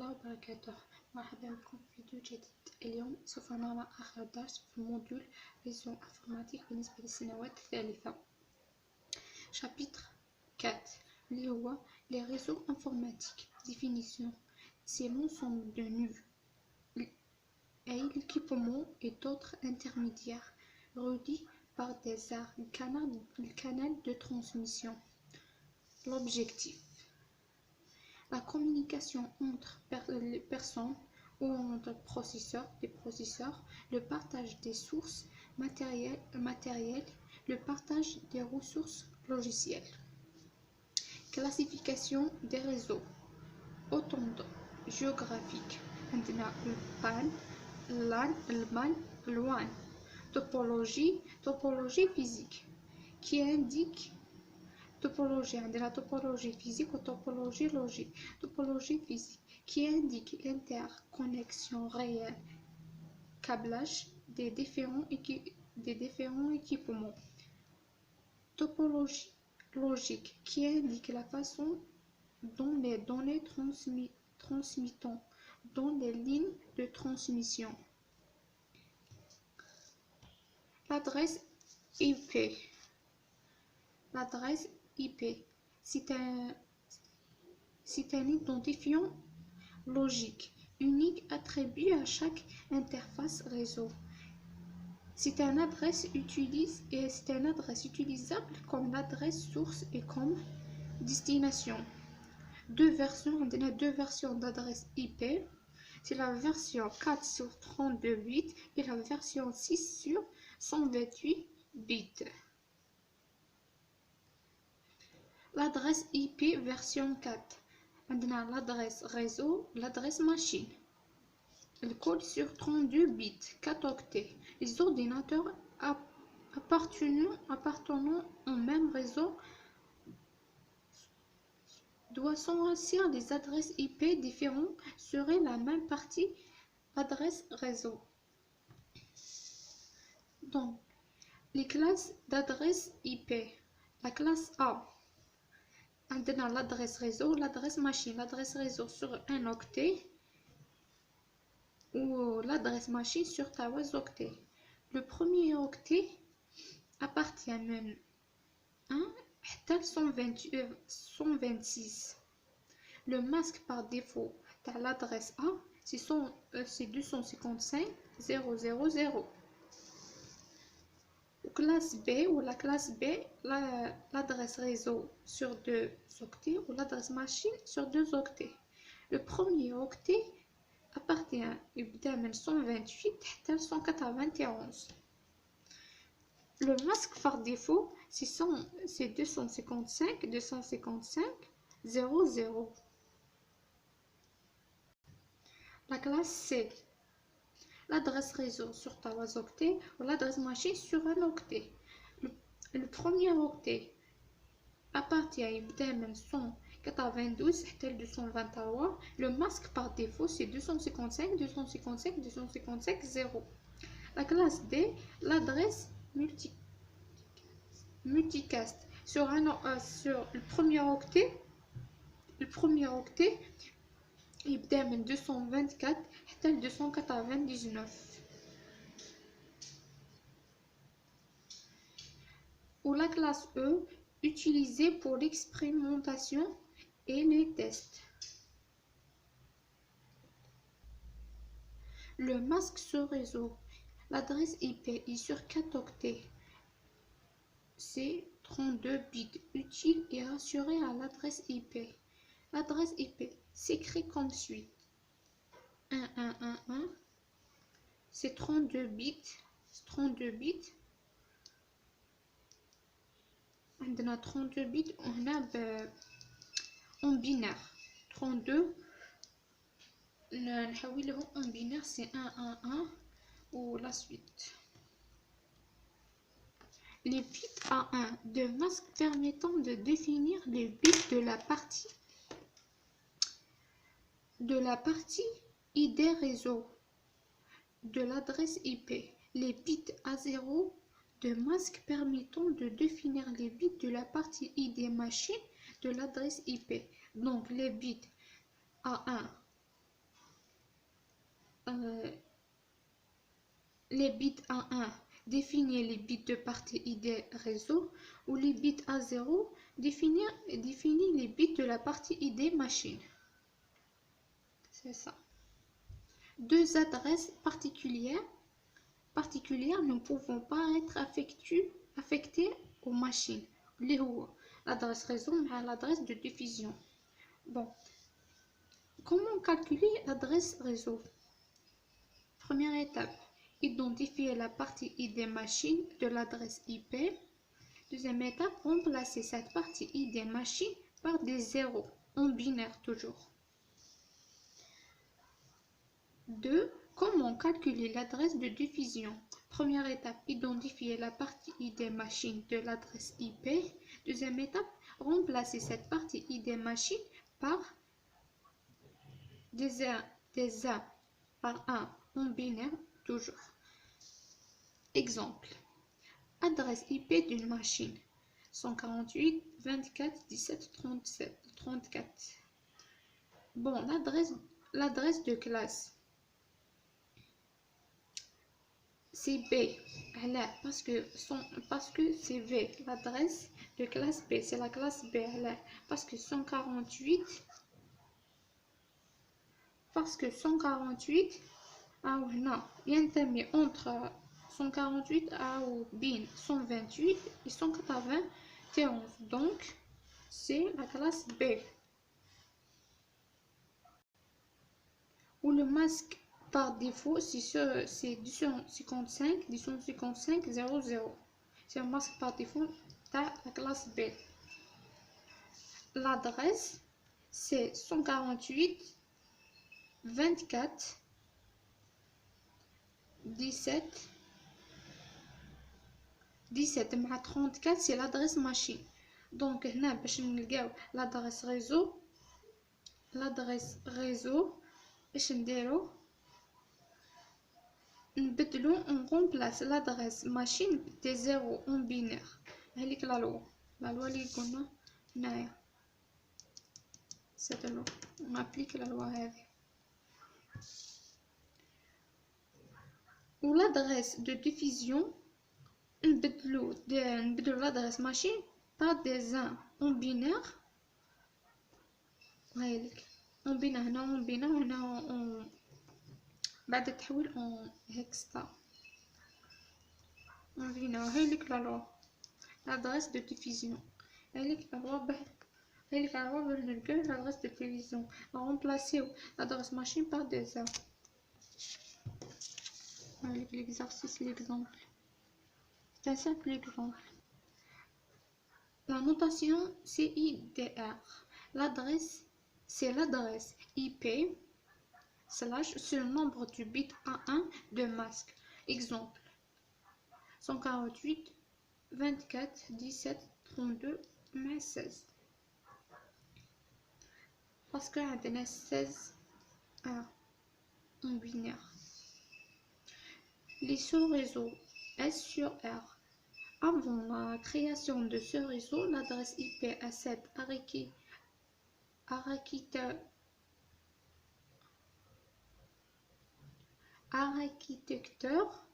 وبركاته. مرحبا بكم في فيديو جديد. اليوم سوف نرى آخر درس في الموديول ريزو انفورماتيك بالنسبة للسنوات الثالثة. chapitre 4 اللي هو les réseaux informatiques. Définition: c'est l'ensemble de nœuds et l'équipement et d'autres intermédiaires reliés par des arts, le canal de transmission. L'objectif: la communication entre les personnes ou entre des processeurs, le partage des sources matérielles, le partage des ressources logicielles. Classification des réseaux. Étendue géographique. عندنا PAN, LAN, LMAN, LWAN. Topologie physique qui indique topologie, la topologie physique ou topologie logique. Topologie physique qui indique l'interconnexion réelle, câblage des différents équipements. Topologie logique qui indique la façon dont les données transmittent dans les lignes de transmission. L'adresse IP. L'adresse IP, c'est un identifiant logique unique attribué à chaque interface réseau. C'est une adresse utilisable comme l'adresse source et comme destination. Deux versions d'adresse IP. C'est la version 4 sur 32 bits et la version 6 sur 128 bits. L'adresse IP version 4. Maintenant l'adresse réseau, l'adresse machine. Le code sur 32 bits, 4 octets. Les ordinateurs appartenant au même réseau doivent choisir des adresses IP différentes seraient la même partie adresse réseau. Donc, les classes d'adresse IP. La classe A. Maintenant l'adresse réseau, l'adresse machine, l'adresse réseau sur un octet ou l'adresse machine sur 3 octets. Le premier octet appartient même à 126. Le masque par défaut de l'adresse A, c'est 255.0.0.0. Classe B ou la classe B, l'adresse réseau sur 2 octets ou l'adresse machine sur 2 octets. Le premier octet appartient à 128 à 191. Le masque par défaut, c'est 255.0.0. La classe C. L'adresse réseau sur 3 octets ou l'adresse machine sur 1 octet. Le premier octet appartient à 192 à 223. Le masque par défaut c'est 255.0. La classe D, l'adresse multicast sur le premier octet. يبدأ من 224 حتى 299. Ou la classe E, utilisée pour l'expérimentation et les tests. Le masque sur réseau. L'adresse IP est sur 4 octets. C'est 32 bits utile et rassuré à l'adresse IP. L'adresse IP s'écrit comme suit: 1111, c'est 32 bits. On a 32 bits, on a en binaire 32. En binaire c'est 111 ou la suite. Les bits A1 de masque permettant de définir les bits de la partie ID réseau de l'adresse IP. Les bits A0 de masque permettant de définir les bits de la partie ID machine de l'adresse IP. Donc les bits A1 les bits A1 définir les bits de partie ID réseau ou les bits A0 définir les bits de la partie ID machine. C'est ça. Deux adresses particulières ne pouvant pas être affectées aux machines. L'adresse réseau et l'adresse de diffusion. Bon, comment calculer l'adresse réseau? Première étape, identifier la partie ID machine de l'adresse IP. Deuxième étape, remplacer cette partie ID machine par des zéros, en binaire toujours. 2. Comment calculer l'adresse de diffusion? Première étape, identifier la partie ID machine de l'adresse IP. Deuxième étape, remplacer cette partie ID machine par des A par 1 en binaire toujours. Exemple. Adresse IP d'une machine 148.24.17.34. Bon, l'adresse de classe c'est B. Parce que c'est V. L'adresse de classe B, c'est la classe B. Parce que 148. Ah oui, non. Il y a un terme entre 148 ou bin 128 et 191. Donc, c'est la classe B. Ou le masque par défaut, c'est 255.00. C'est un masque par défaut de la classe B. L'adresse, c'est 148.24.17 مع 34 c'est l'adresse machine. Donc هنا باش نلقاو l'adresse réseau باش نديرو نبدلو on remplace l'adresse machine des zéros en binaire. هذيك la loi اللي قلنا هنايا cette loi on applique la loi هذه. Ou l'adresse de diffusion نبدلو l'adresse machine par des 1 en binaire. هايلك en binaire هنا en binaire هنا بعد التحويل en hexta en binaire. هايلك la loi l'adresse de diffusion. هايلك la loi باش نلقاو l'adresse de diffusion. Remplacer l'adresse machine par des 1. Avec l'exercice, l'exemple. C'est un simple exemple. La notation CIDR. L'adresse, c'est l'adresse IP / c'est le nombre du bit A1 de masque. Exemple 148.24.17.32 parce que عندنا 16 en binaire. Les sous-réseaux S sur R. Avant la création de ce réseau, l'adresse IP à cette architecture,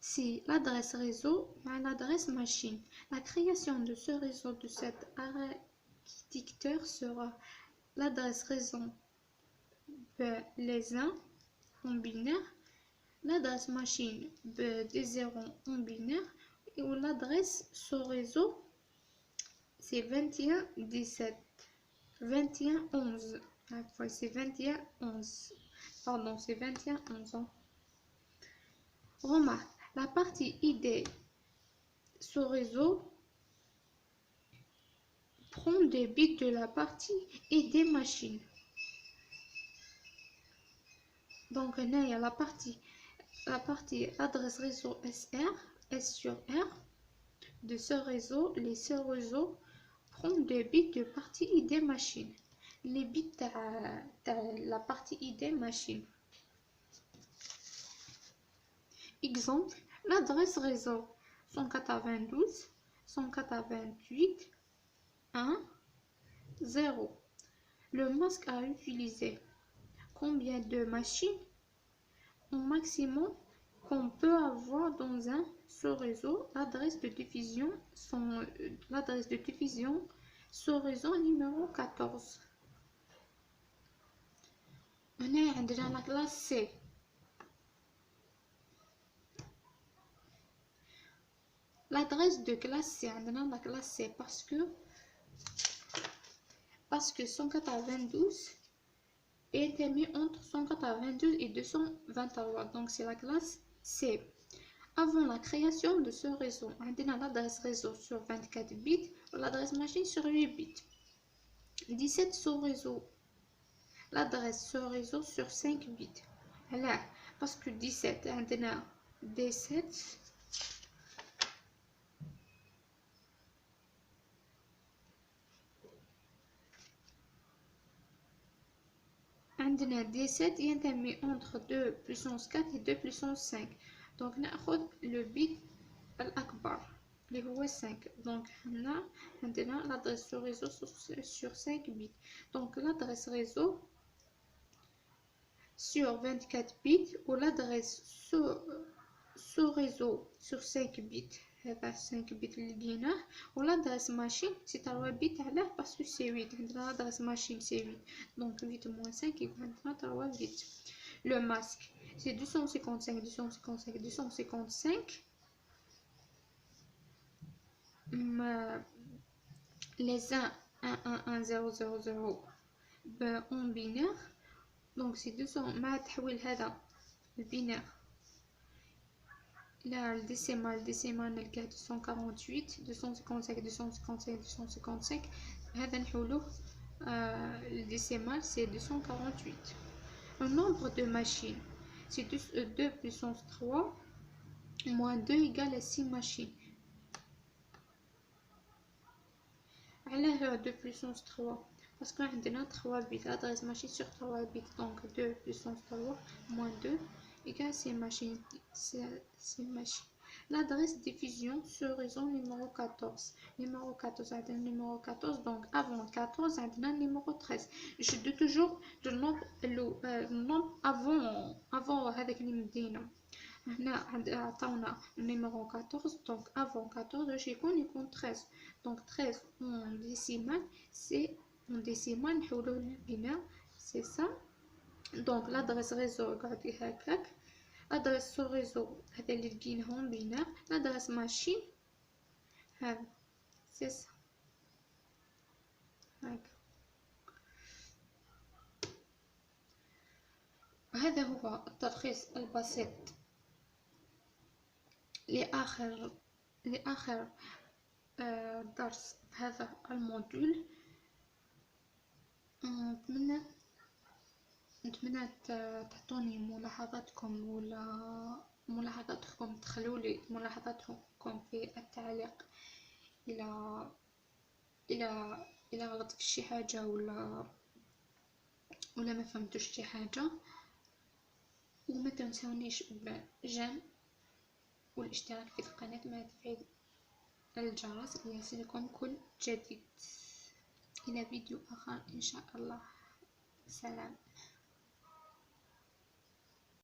c'est l'adresse réseau à l'adresse machine. La création de ce réseau de cette architecture sera l'adresse réseau les 1 en binaire, l'adresse machine des 0 en binaire et l'adresse sous réseau c'est 21.11. C'est 21.11. Pardon, c'est 21.11. Remarque, la partie ID sous réseau prend des bits de la partie ID machine. Donc, il y a la partie adresse réseau SR, S sur R. De ce réseau, ce réseau prend des bits de partie ID machine. Les bits de la partie ID machine. Exemple, l'adresse réseau 192.168.1.0. Le masque à utiliser. Combien de machines? Au maximum qu'on peut avoir dans un sous-réseau. L'adresse de diffusion sous-réseau numéro 14. هنا عندنا la classe C. L'adresse de classe C, عندنا la classe C parce que 192 est mis entre 192 et 223, donc c'est la classe C. Avant la création de ce réseau, on a l'adresse réseau sur 24 bits ou l'adresse machine sur 8 bits. 17 sous-réseaux, l'adresse sous-réseau sur 5 bits. Là, parce que 17, on a D7. عندنا D7 ينتمي entre 2 puissance 4 et 2 puissance 5. Donc ناخذ le bit الأكبر اللي هو 5. Donc هنا عندنا l'adresse sur réseau sur 5 bits. Donc l'adresse réseau sur 24 bits ou l'adresse sur réseau sur 5 bits. هذا 5 بت اللي لقيناه. والادرس ماشين سي 3 بت علاه باسكو سي 8. عندنا l'adresse machine c'est 8, donc 8 moins 5 يبقى عندنا 3 بت. Le masque c'est 255 255 255. Les 1 1 1 1 0 0 0 en binaire, donc c'est 200 مع تحويل هذا البينير là le décimal نلقاه 248 255 255 255. هذا نحولوه le décimal c'est 248. Le nombre de machines c'est 2 puissance 3 moins 2 égale à 6 machines. علاه 2 puissance 3 parce que عندنا 3 bits, l'adresse machine sur 3 bits, donc 2 puissance 3 moins 2 égale 6 machines. L'adresse diffusion sur réseau numéro 14. Numéro 14, عندنا numéro 14, donc avant 14 عندنا numéro 13. Je dis toujours le nombre avant هذاك اللي مدينا. هنا عطاونا numéro 14, donc avant 14 باش يكون 13. Donc 13 en décimal, c'est en décimal نحولوه للبناء, c'est ça. Donc l'adresse réseau قاعد هكاك. l'adresse sur réseau هذا اللي لقيناهم بينار. l'adresse machine هذا c'est ça هكا. هذا هو التلخيص البسيط لآخر درس هذا الموديول. نتمنى تعطوني ملاحظاتكم ولا ملاحظاتكم، تخلوا لي ملاحظاتكم في التعليق الى غلطت في شي حاجه ولا ما فهمتوش شي حاجه. وما تنسونيش بالجيم والاشتراك في القناه مع تفعيل الجرس ليصلكم كل جديد. الى فيديو اخر ان شاء الله. سلام.